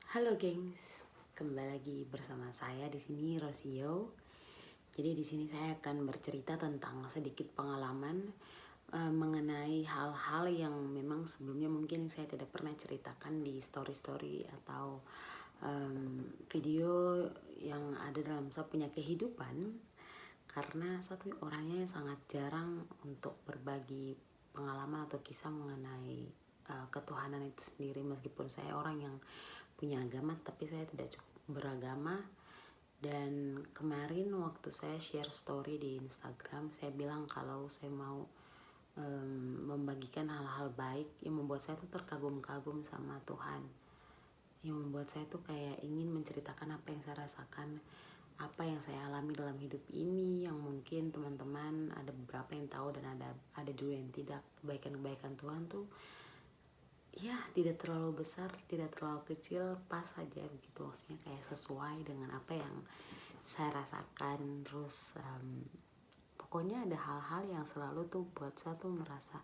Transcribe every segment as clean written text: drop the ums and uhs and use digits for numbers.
Halo gengs, kembali lagi bersama saya di sini Rosio. Jadi di sini saya akan bercerita tentang sedikit pengalaman mengenai hal-hal yang memang sebelumnya mungkin saya tidak pernah ceritakan di story-story atau video yang ada dalam saya punya kehidupan. Karena satu orangnya sangat jarang untuk berbagi pengalaman atau kisah mengenai ketuhanan itu sendiri, meskipun saya orang yang punya agama tapi saya tidak cukup beragama. Dan kemarin waktu saya share story di Instagram, saya bilang kalau saya mau membagikan hal-hal baik yang membuat saya tuh terkagum-kagum sama Tuhan, yang membuat saya tuh kayak ingin menceritakan apa yang saya rasakan, apa yang saya alami dalam hidup ini, yang mungkin teman-teman ada beberapa yang tahu dan ada juga yang tidak. Kebaikan-kebaikan Tuhan tuh ya tidak terlalu besar, tidak terlalu kecil, pas saja begitu, maksudnya kayak sesuai dengan apa yang saya rasakan. Terus pokoknya ada hal-hal yang selalu tuh buat saya tuh merasa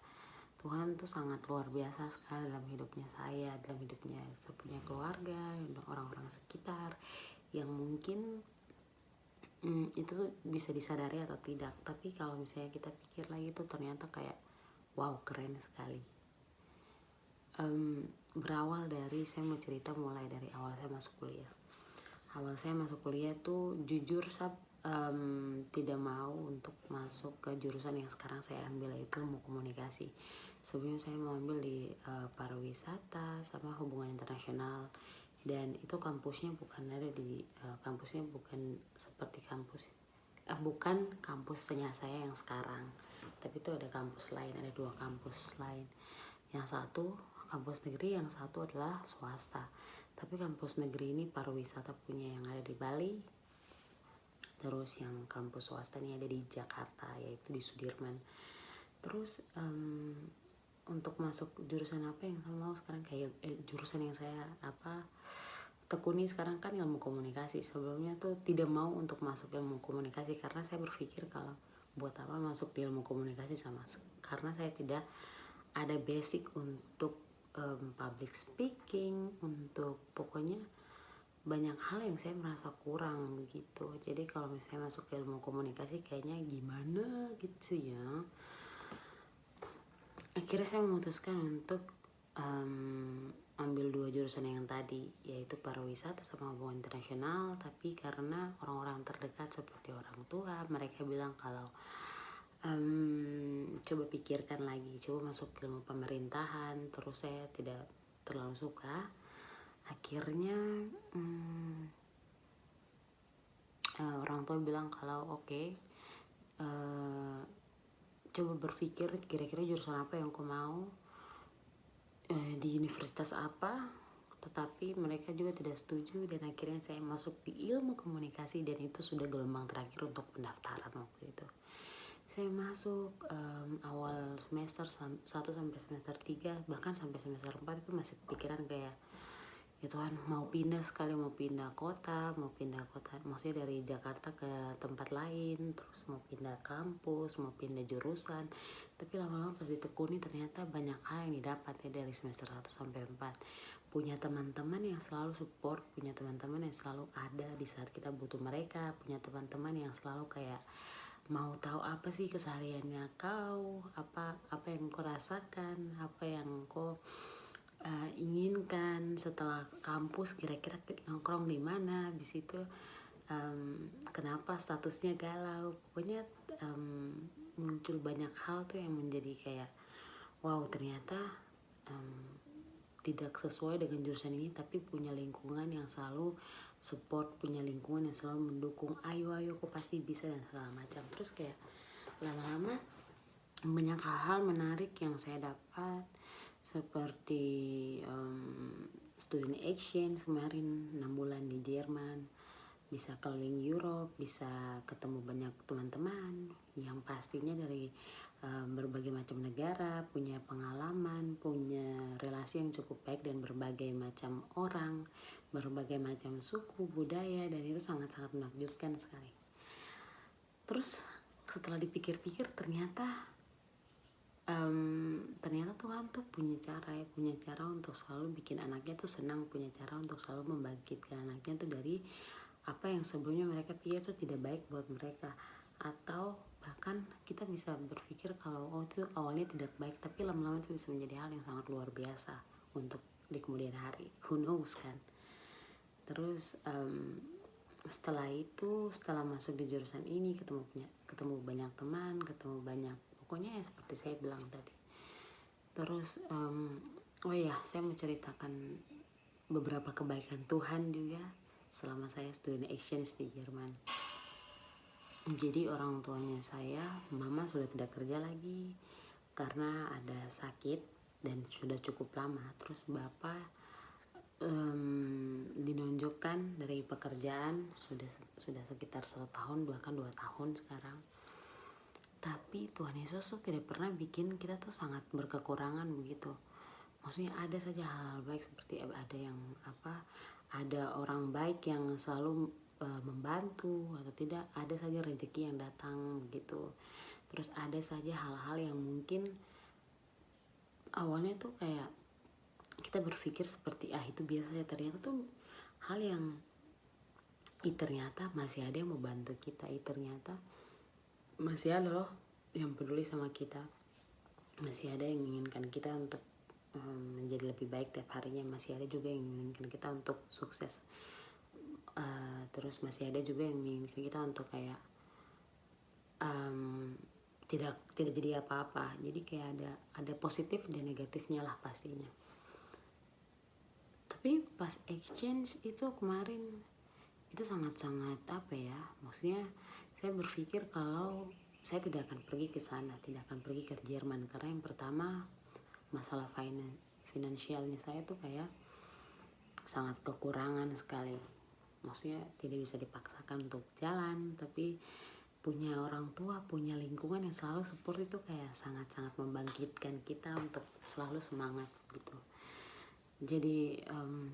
Tuhan tuh sangat luar biasa sekali dalam hidupnya saya, dalam hidupnya saya punya keluarga, orang-orang sekitar yang mungkin itu bisa disadari atau tidak. Tapi kalau misalnya kita pikir lagi tuh ternyata kayak wow, keren sekali. Berawal dari, saya mau cerita mulai dari awal saya masuk kuliah. Awal saya masuk kuliah tuh jujur saya tidak mau untuk masuk ke jurusan yang sekarang saya ambil, yaitu ilmu komunikasi. Sebelumnya saya mau ambil di pariwisata sama hubungan internasional, dan itu kampusnya bukan ada di kampusnya bukan seperti bukan kampusnya saya yang sekarang, tapi itu ada kampus lain, ada dua kampus lain. Yang satu kampus negeri, yang satu adalah swasta. Tapi kampus negeri ini pariwisata punya, yang ada di Bali. Terus yang kampus swasta ini ada di Jakarta, yaitu di Sudirman. Terus untuk masuk jurusan apa yang saya mau sekarang, kayak jurusan yang saya tekuni sekarang kan ilmu komunikasi. Sebelumnya tuh tidak mau untuk masuk ilmu komunikasi karena saya berpikir kalau buat apa masuk di ilmu komunikasi, karena saya tidak ada basic untuk public speaking, untuk pokoknya banyak hal yang saya merasa kurang gitu. Jadi kalau misalnya masuk ke ilmu komunikasi kayaknya gimana gitu ya. Akhirnya saya memutuskan untuk ambil dua jurusan yang tadi, yaitu pariwisata sama hubungan internasional. Tapi karena orang-orang terdekat seperti orang tua, mereka bilang kalau coba pikirkan lagi, coba masuk ilmu pemerintahan. Terus saya tidak terlalu suka. Akhirnya orang tua bilang kalau oke, coba berpikir kira-kira jurusan apa yang kau mau, di universitas apa. Tetapi mereka juga tidak setuju, dan akhirnya saya masuk di ilmu komunikasi, dan itu sudah gelombang terakhir untuk pendaftaran waktu itu. Saya masuk awal semester 1 sampai semester 3, bahkan sampai semester 4 itu masih pikiran kayak ya Tuhan, mau pindah maksudnya dari Jakarta ke tempat lain, terus mau pindah kampus, mau pindah jurusan. Tapi lama-lama pas ditekuni ternyata banyak hal yang didapat ya dari semester 1 sampai 4. Punya teman-teman yang selalu support, punya teman-teman yang selalu ada di saat kita butuh mereka, punya teman-teman yang selalu kayak mau tahu apa sih kesehariannya kau, apa yang kau rasakan, apa yang kau inginkan setelah kampus, kira-kira nongkrong di mana, habis itu kenapa statusnya galau. Pokoknya muncul banyak hal tuh yang menjadi kayak wow, ternyata tidak sesuai dengan jurusan ini, tapi punya lingkungan yang selalu support, punya lingkungan yang selalu mendukung, ayo kok pasti bisa dan segala macam. Terus kayak lama-lama banyak hal menarik yang saya dapat, seperti student exchange kemarin 6 bulan di Jerman, bisa keliling Europe, bisa ketemu banyak teman-teman yang pastinya dari berbagai macam negara, punya pengalaman, punya relasi yang cukup baik dan berbagai macam orang, berbagai macam suku, budaya, dan itu sangat-sangat menakjubkan sekali. Terus setelah dipikir-pikir ternyata Tuhan Tuhan tuh punya cara untuk selalu bikin anaknya tuh senang, punya cara untuk selalu membangkitkan anaknya tuh dari apa yang sebelumnya mereka pikir tuh tidak baik buat mereka, atau bahkan kita bisa berpikir kalau itu awalnya tidak baik tapi lama-lama itu bisa menjadi hal yang sangat luar biasa untuk di kemudian hari, who knows kan. Terus setelah masuk di jurusan ini ketemu banyak teman, ketemu banyak, pokoknya ya seperti saya bilang tadi. Terus oh ya, saya mau ceritakan beberapa kebaikan Tuhan juga selama saya student exchange di Jerman. Jadi orang tuanya saya, mama sudah tidak kerja lagi karena ada sakit dan sudah cukup lama. Terus bapak dinonjokkan dari pekerjaan sudah sekitar 1 tahun, bahkan 2 tahun sekarang. Tapi Tuhan Yesus tuh tidak pernah bikin kita tuh sangat berkekurangan begitu. Maksudnya ada saja hal-hal baik, seperti ada orang baik yang selalu membantu, atau tidak ada saja rezeki yang datang begitu. Terus ada saja hal-hal yang mungkin awalnya tuh kayak kita berpikir seperti itu biasa ya, ternyata tuh hal yang ternyata masih ada yang mau bantu kita, ternyata masih ada loh yang peduli sama kita, masih ada yang menginginkan kita untuk menjadi lebih baik tiap harinya, masih ada juga yang menginginkan kita untuk sukses, terus masih ada juga yang menginginkan kita untuk kayak tidak jadi apa-apa. Jadi kayak ada positif dan negatifnya lah pastinya. Tapi pas exchange itu kemarin itu sangat-sangat maksudnya saya berpikir kalau saya tidak akan pergi ke sana, tidak akan pergi ke Jerman, karena yang pertama masalah finansialnya saya tuh kayak sangat kekurangan sekali. Maksudnya tidak bisa dipaksakan untuk jalan, tapi punya orang tua, punya lingkungan yang selalu support itu kayak sangat-sangat membangkitkan kita untuk selalu semangat gitu. Jadi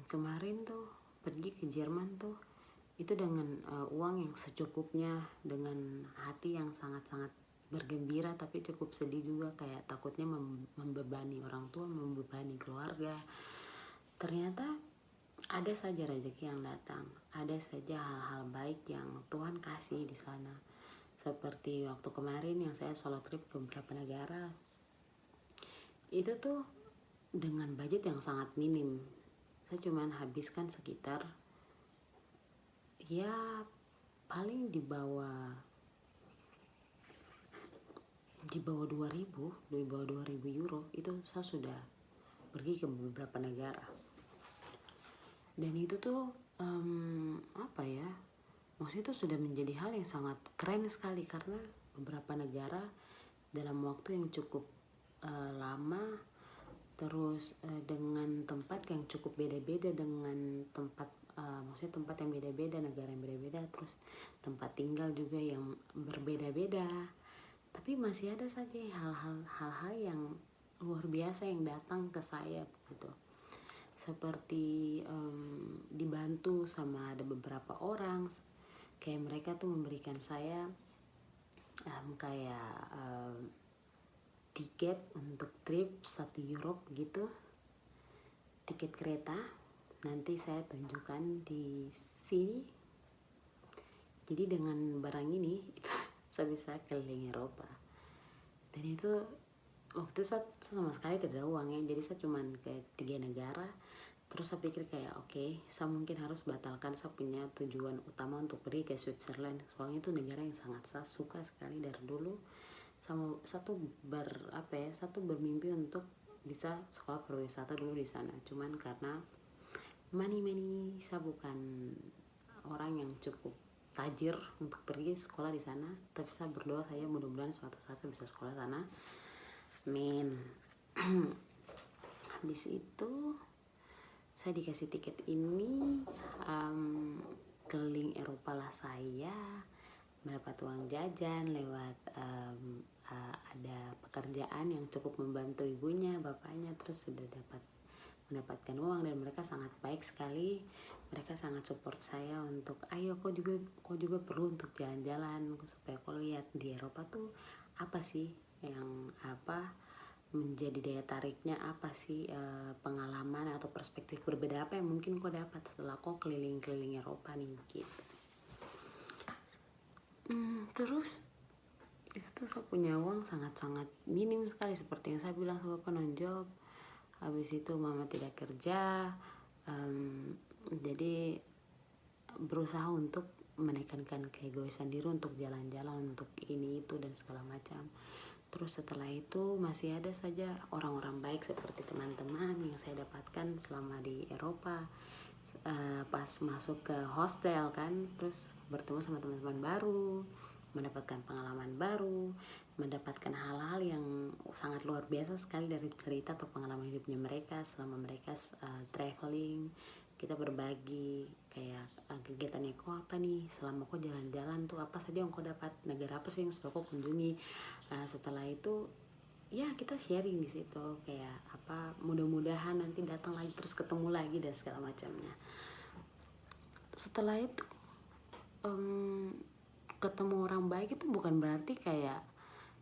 kemarin tuh pergi ke Jerman tuh itu dengan uang yang secukupnya, dengan hati yang sangat-sangat bergembira, tapi cukup sedih juga, kayak takutnya membebani orang tua, membebani keluarga. Ternyata ada saja rezeki yang datang, ada saja hal-hal baik yang Tuhan kasih di sana. Seperti waktu kemarin yang saya solo trip ke beberapa negara, itu tuh dengan budget yang sangat minim. Saya cuman habiskan sekitar ya paling di bawah 2000 euro itu saya sudah pergi ke beberapa negara. Dan itu tuh maksudnya itu sudah menjadi hal yang sangat keren sekali, karena beberapa negara dalam waktu yang cukup lama, terus dengan tempat yang cukup beda-beda, dengan maksudnya tempat yang beda-beda, negara yang beda-beda, terus tempat tinggal juga yang berbeda-beda, tapi masih ada saja hal-hal yang luar biasa yang datang ke saya gitu. Seperti dibantu sama ada beberapa orang, kayak mereka tuh memberikan saya tiket untuk trip 1 Europe gitu, tiket kereta. Nanti saya tunjukkan di sini. Jadi dengan barang ini saya bisa keliling Eropa. Dan itu waktu itu saya sama sekali tidak ada uangnya, jadi saya cuma ke 3 negara. Terus saya pikir kayak saya mungkin harus batalkan, saya punya tujuan utama untuk pergi ke Switzerland. Soalnya itu negara yang sangat saya suka sekali dari dulu. Satu bermimpi untuk bisa sekolah pariwisata dulu di sana. Cuman karena money saya bukan orang yang cukup tajir untuk pergi sekolah di sana, tapi saya berdoa saya mudah-mudahan suatu saat bisa sekolah sana. Amin. Habis itu saya dikasih tiket ini, keliling Eropa lah saya, mendapat uang jajan lewat ada pekerjaan yang cukup membantu ibunya, bapaknya, terus sudah mendapatkan uang, dan mereka sangat baik sekali. Mereka sangat support saya untuk ayo kau juga perlu untuk jalan-jalan supaya kau lihat di Eropa tuh apa sih yang menjadi daya tariknya apa sih, pengalaman atau perspektif berbeda apa yang mungkin kau dapat setelah kau keliling-keliling Eropa nih gitu. Terus itu tuh saya punya uang sangat-sangat minim sekali seperti yang saya bilang sama penonjol. Habis itu mama tidak kerja, jadi berusaha untuk menekankan keegoisan diri untuk jalan-jalan, untuk ini itu dan segala macam. Terus setelah itu masih ada saja orang-orang baik seperti teman-teman yang saya dapatkan selama di Eropa. Pas masuk ke hostel kan, terus bertemu sama teman-teman baru, mendapatkan pengalaman baru, mendapatkan hal-hal yang sangat luar biasa sekali dari cerita atau pengalaman hidupnya mereka selama mereka traveling. Kita berbagi kayak kegiatannya kok apa nih selama kok jalan-jalan tuh, apa saja yang kau dapat, negara apa sih yang sudah kau kunjungi. Setelah itu ya kita sharing di situ kayak apa, mudah-mudahan nanti datang lagi terus ketemu lagi dan segala macamnya. Setelah itu ketemu orang baik itu bukan berarti kayak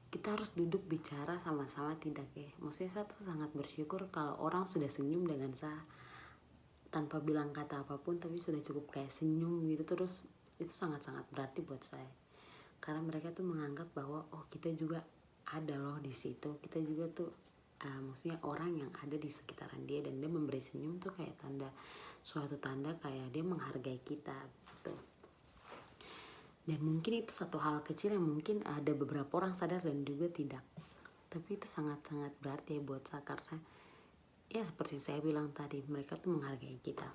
kita harus duduk bicara sama-sama, tidak ya. Maksudnya saya tuh sangat bersyukur kalau orang sudah senyum dengan saya tanpa bilang kata apapun, tapi sudah cukup kayak senyum gitu terus, itu sangat-sangat berarti buat saya. Karena mereka tuh menganggap bahwa oh kita juga ada loh di situ, kita juga tuh maksudnya orang yang ada di sekitaran dia, dan dia memberi senyum tuh kayak suatu tanda kayak dia menghargai kita gitu. Dan mungkin itu satu hal kecil yang mungkin ada beberapa orang sadar dan juga tidak, tapi itu sangat-sangat berarti ya buat saya, karena ya seperti saya bilang tadi, mereka tuh menghargai kita.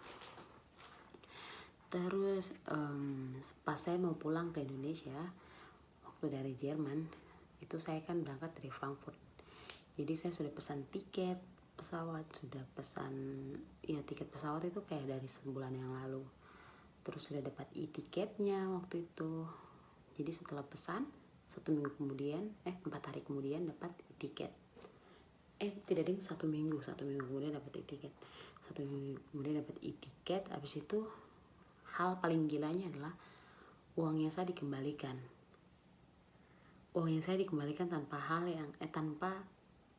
Terus pas saya mau pulang ke Indonesia waktu dari Jerman itu, saya kan berangkat dari Frankfurt, jadi saya sudah pesan tiket pesawat, sudah pesan ya tiket pesawat itu kayak dari sebulan yang lalu. Terus sudah dapat e-tiketnya waktu itu, jadi setelah pesan 1 minggu kemudian 4 hari kemudian dapat tiket. Tidak ding, 1 minggu kemudian dapat e-tiket. 1 minggu kemudian dapat e-tiket. Habis itu hal paling gilanya adalah uangnya saya dikembalikan. Uangnya saya dikembalikan tanpa hal yang tanpa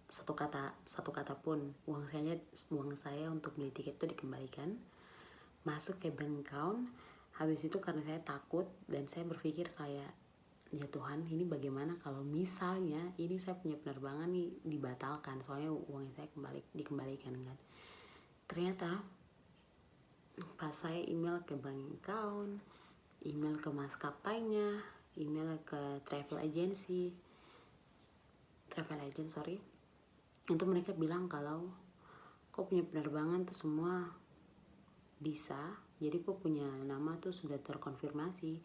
satu kata pun. Uang saya untuk beli tiket itu dikembalikan, masuk ke bank account. Habis itu karena saya takut dan saya berpikir kayak, ya Tuhan, ini bagaimana kalau misalnya ini saya punya penerbangan nih dibatalkan, soalnya uangnya saya dikembalikan kan. Ternyata pas saya email ke bank account, email ke maskapainya, email ke travel agent, itu mereka bilang kalau kok punya penerbangan tuh semua bisa, jadi kok punya nama tuh sudah terkonfirmasi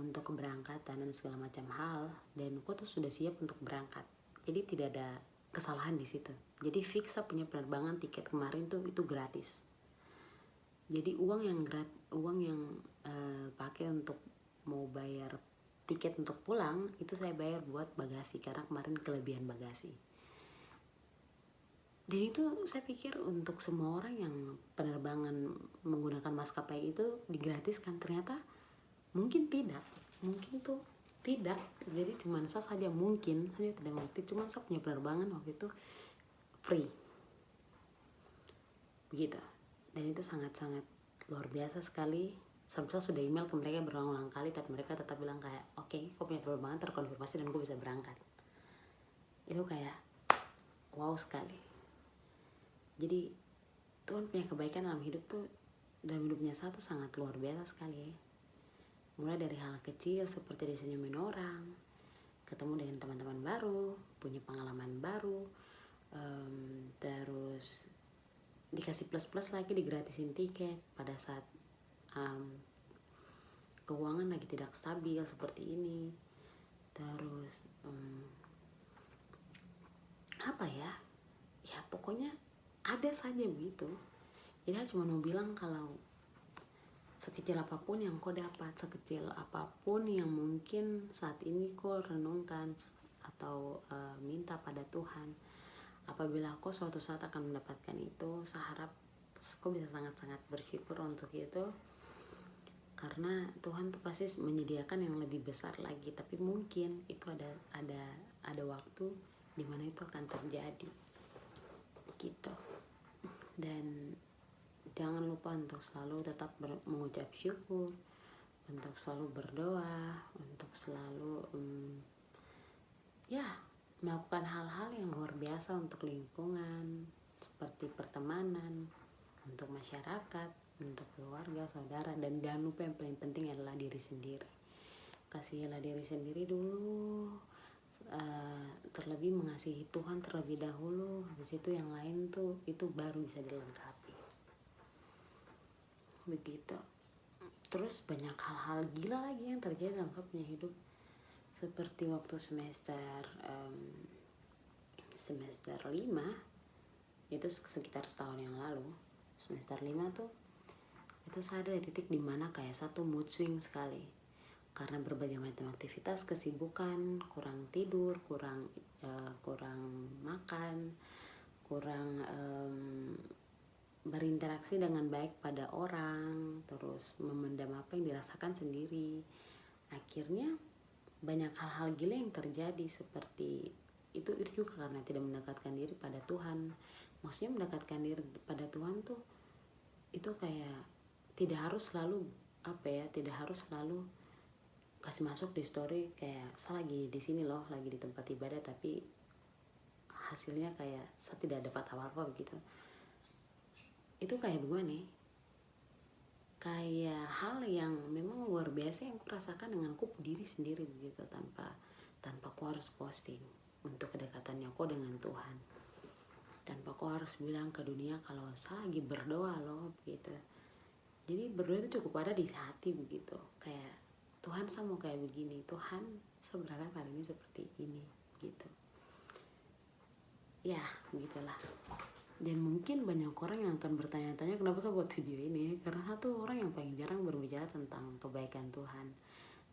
untuk keberangkatan dan segala macam hal, dan kok tuh sudah siap untuk berangkat. Jadi tidak ada kesalahan di situ. Jadi fix punya penerbangan tiket kemarin tuh itu gratis. Jadi uang yang pakai untuk mau bayar tiket untuk pulang itu saya bayar buat bagasi, karena kemarin kelebihan bagasi. Dan itu saya pikir untuk semua orang yang penerbangan menggunakan maskapai itu digratiskan, ternyata mungkin tidak, jadi cuma saya saja mungkin saja tidak mengerti, cuma saya punya penerbangan waktu itu free begitu. Dan itu sangat-sangat luar biasa sekali. Sampai sudah email ke mereka berulang-ulang kali, tapi mereka tetap bilang kayak oke, kau punya penerbangan terkonfirmasi dan kau bisa berangkat. Itu kayak wow sekali. Jadi Tuhan punya kebaikan dalam hidup tuh, dalam hidupnya saya tuh sangat luar biasa sekali ya. Mulai dari hal kecil seperti disenyumin orang, ketemu dengan teman-teman baru, punya pengalaman baru, terus dikasih plus-plus lagi, digratisin tiket pada saat keuangan lagi tidak stabil seperti ini. Terus ya pokoknya ada saja begitu. Jadi saya cuma mau bilang kalau sekecil apapun yang kau dapat, sekecil apapun yang mungkin saat ini kau renungkan atau minta pada Tuhan, apabila kau suatu saat akan mendapatkan itu, saya harap kau bisa sangat-sangat bersyukur untuk itu, karena Tuhan tuh pasti menyediakan yang lebih besar lagi. Tapi mungkin itu ada waktu dimana itu akan terjadi gitu. Dan jangan lupa untuk selalu tetap mengucap syukur, untuk selalu berdoa, untuk selalu melakukan hal-hal yang luar biasa untuk lingkungan, seperti pertemanan, untuk masyarakat, untuk keluarga, saudara. Dan jangan lupa yang paling penting adalah diri sendiri. Kasihilah diri sendiri dulu, terlebih mengasihi Tuhan terlebih dahulu, habis itu yang lain tuh itu baru bisa dilengkapi begitu. Terus banyak hal-hal gila lagi yang terjadi dalam punya hidup, seperti waktu semester 5 itu sekitar setahun yang lalu. Semester 5 tuh itu saya ada di titik dimana kayak satu mood swing sekali, karena berbagai macam aktivitas, kesibukan, kurang tidur, kurang makan, kurang berinteraksi dengan baik pada orang, terus memendam apa yang dirasakan sendiri. Akhirnya banyak hal-hal gila yang terjadi seperti itu juga karena tidak mendekatkan diri pada Tuhan. Maksudnya mendekatkan diri pada Tuhan tuh itu kayak tidak harus selalu tidak harus selalu kasih masuk di story kayak saya lagi di sini loh, lagi di tempat ibadah, tapi hasilnya kayak saya tidak dapat apa-apa begitu. Itu kayak bagaimana? Kayak hal yang memang luar biasa yang aku rasakan dengan aku diri sendiri begitu, tanpa aku harus posting untuk kedekatannya aku dengan Tuhan, tanpa aku harus bilang ke dunia kalau saya lagi berdoa loh begitu. Jadi berdoa itu cukup ada di hati begitu, kayak Tuhan saya mau kayak begini, Tuhan saya berharap hari ini seperti ini gitu ya, begitulah. Dan mungkin banyak orang yang akan bertanya-tanya kenapa saya buat video ini, karena satu orang yang paling jarang berbicara tentang kebaikan Tuhan,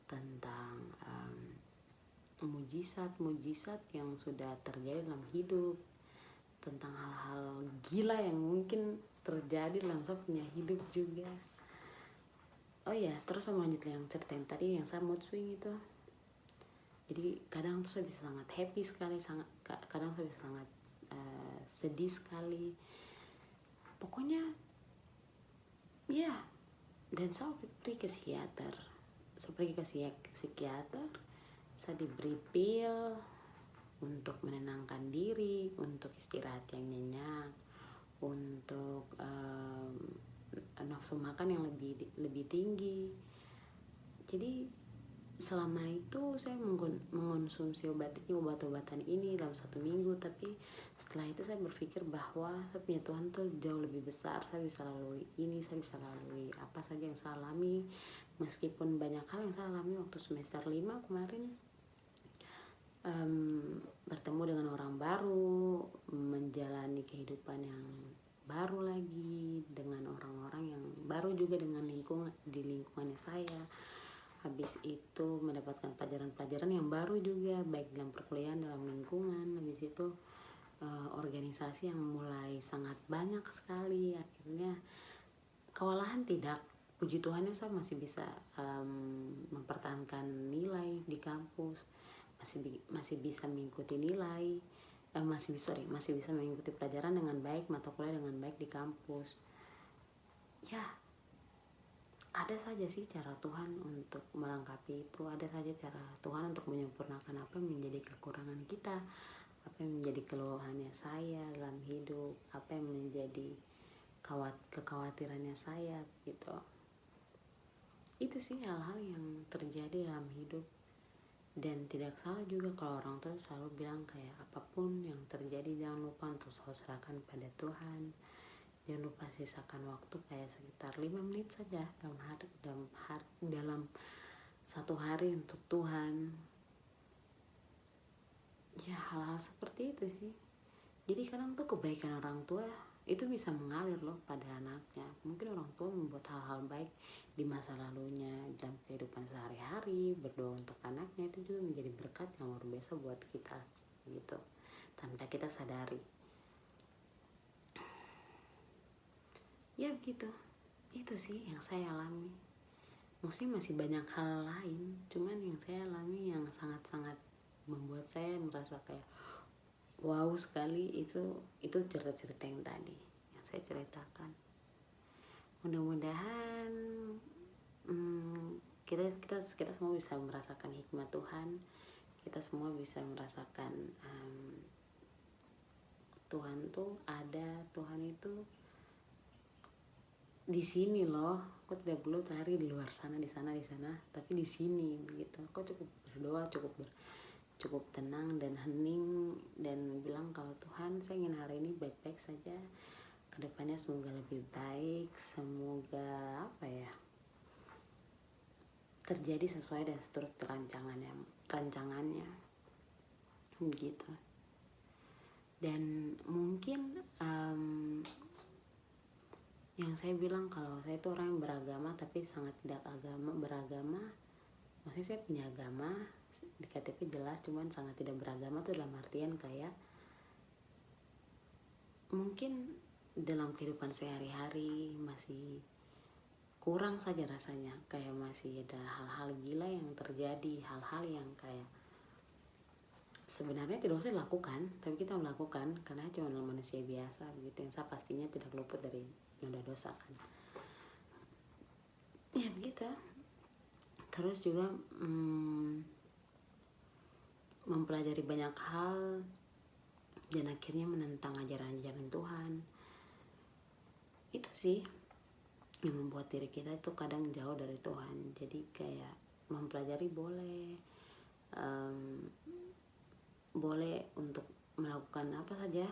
tentang mujizat yang sudah terjadi dalam hidup, tentang hal-hal gila yang mungkin terjadi dalam saya punya hidup juga. Oh ya, terus saya melanjutkan yang cerita yang tadi yang saya mood swing itu. Jadi kadang tuh saya bisa sangat happy sekali, kadang saya bisa sangat sedih sekali. Pokoknya ya, dan saya pergi ke psikiater. Saya diberi pil untuk menenangkan diri, untuk istirahat yang nyenyak, untuk nafsu makan yang lebih tinggi. Jadi selama itu saya mengonsumsi obat-obatan ini dalam 1 minggu, tapi setelah itu saya berpikir bahwa saya punya Tuhan tuh jauh lebih besar. Saya bisa lalui ini, saya bisa lalui apa saja yang saya alami, meskipun banyak hal yang saya alami waktu semester 5 kemarin. Bertemu dengan orang baru, menjalani kehidupan yang baru lagi dengan orang-orang yang baru juga dengan lingkungannya saya. Habis itu mendapatkan pelajaran-pelajaran yang baru juga, baik dalam perkuliahan, dalam lingkungan. Habis itu organisasi yang mulai sangat banyak sekali. Akhirnya kewalahan tidak, puji Tuhannya saya masih bisa mempertahankan nilai di kampus, masih bisa mengikuti nilai, masih bisa mengikuti pelajaran dengan baik, mata kuliah dengan baik di kampus. Ya, ada saja sih cara Tuhan untuk melengkapi itu, ada saja cara Tuhan untuk menyempurnakan apa yang menjadi kekurangan kita, apa yang menjadi keluhannya saya dalam hidup, apa yang menjadi kekhawatirannya saya gitu. Itu sih hal-hal yang terjadi dalam hidup. Dan tidak salah juga kalau orang tua selalu bilang kayak apapun yang terjadi jangan lupa untuk selalu serahkan pada Tuhan. Jangan lupa sisakan waktu kayak sekitar 5 menit saja dalam 1 hari untuk Tuhan. Ya, hal-hal seperti itu sih. Jadi kadang tuh kebaikan orang tua itu bisa mengalir loh pada anaknya. Mungkin orang tua membuat hal-hal baik di masa lalunya, dalam kehidupan sehari-hari, berdoa untuk anaknya, itu juga menjadi berkat yang luar biasa buat kita gitu, tanpa kita sadari. Ya begitu, itu sih yang saya alami. Maksudnya masih banyak hal lain, cuman yang saya alami yang sangat-sangat membuat saya merasa kayak wow sekali itu cerita-cerita yang tadi yang saya ceritakan. Mudah-mudahan kita semua bisa merasakan hikmat Tuhan, kita semua bisa merasakan Tuhan tuh ada, Tuhan itu di sini loh. Kok tidak perlu cari di luar sana, di sana, tapi di sini gitu. Kok cukup berdoa, cukup tenang dan hening dan bilang kalau Tuhan, saya ingin hari ini baik-baik saja, kedepannya semoga lebih baik, semoga terjadi sesuai dan seturut rancangannya gitu. Dan mungkin yang saya bilang kalau saya itu orang yang beragama tapi sangat tidak beragama, maksudnya saya punya agama di KTP jelas, cuman sangat tidak beragama tuh dalam artian kayak mungkin dalam kehidupan sehari-hari masih kurang saja rasanya, kayak masih ada hal-hal gila yang terjadi, hal-hal yang kayak sebenarnya tidak usah dilakukan tapi kita melakukan karena cuma manusia biasa begitu, yang saya pastinya tidak luput dari yang udah dosa kan ya begitu. Terus juga mempelajari banyak hal dan akhirnya menentang ajaran-ajaran Tuhan. Itu sih yang membuat diri kita itu kadang jauh dari Tuhan. Jadi kayak mempelajari boleh untuk melakukan apa saja,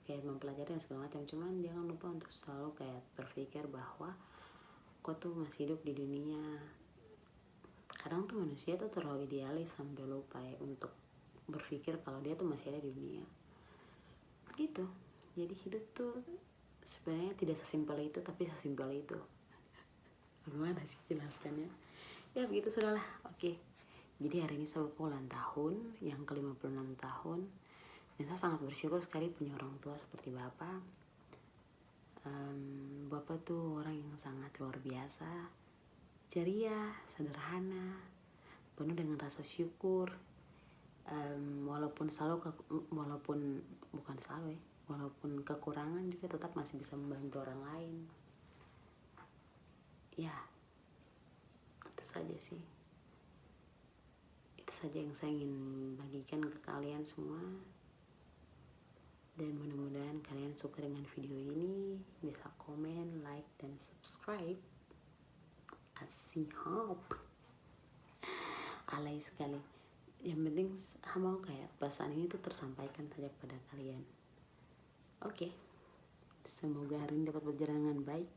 kayak mempelajari dan segala macam, cuman jangan lupa untuk selalu kayak berpikir bahwa kau tuh masih hidup di dunia. Kadang tuh manusia tuh terlalu idealis sampai lupa ya untuk berpikir kalau dia tuh masih ada di dunia gitu. Jadi hidup tuh sebenarnya tidak sesimpel itu, tapi sesimpel itu. Bagaimana sih jelaskannya? Ya begitu sudahlah. Oke. Jadi hari ini saya ulang tahun yang ke-56 tahun. Dan saya sangat bersyukur sekali punya orang tua seperti Bapak. Bapak tuh orang yang sangat luar biasa, ceria, sederhana, penuh dengan rasa syukur. Walaupun kekurangan juga tetap masih bisa membantu orang lain. Ya, itu saja sih. Itu saja yang saya ingin bagikan ke kalian semua. Dan mudah-mudahan kalian suka dengan video ini, bisa komen, like, dan subscribe. Asihop. Alay sekali. Yang penting mau kayak pesan ini tuh tersampaikan saja pada kalian. Oke. Semoga hari ini dapat berjalan dengan baik.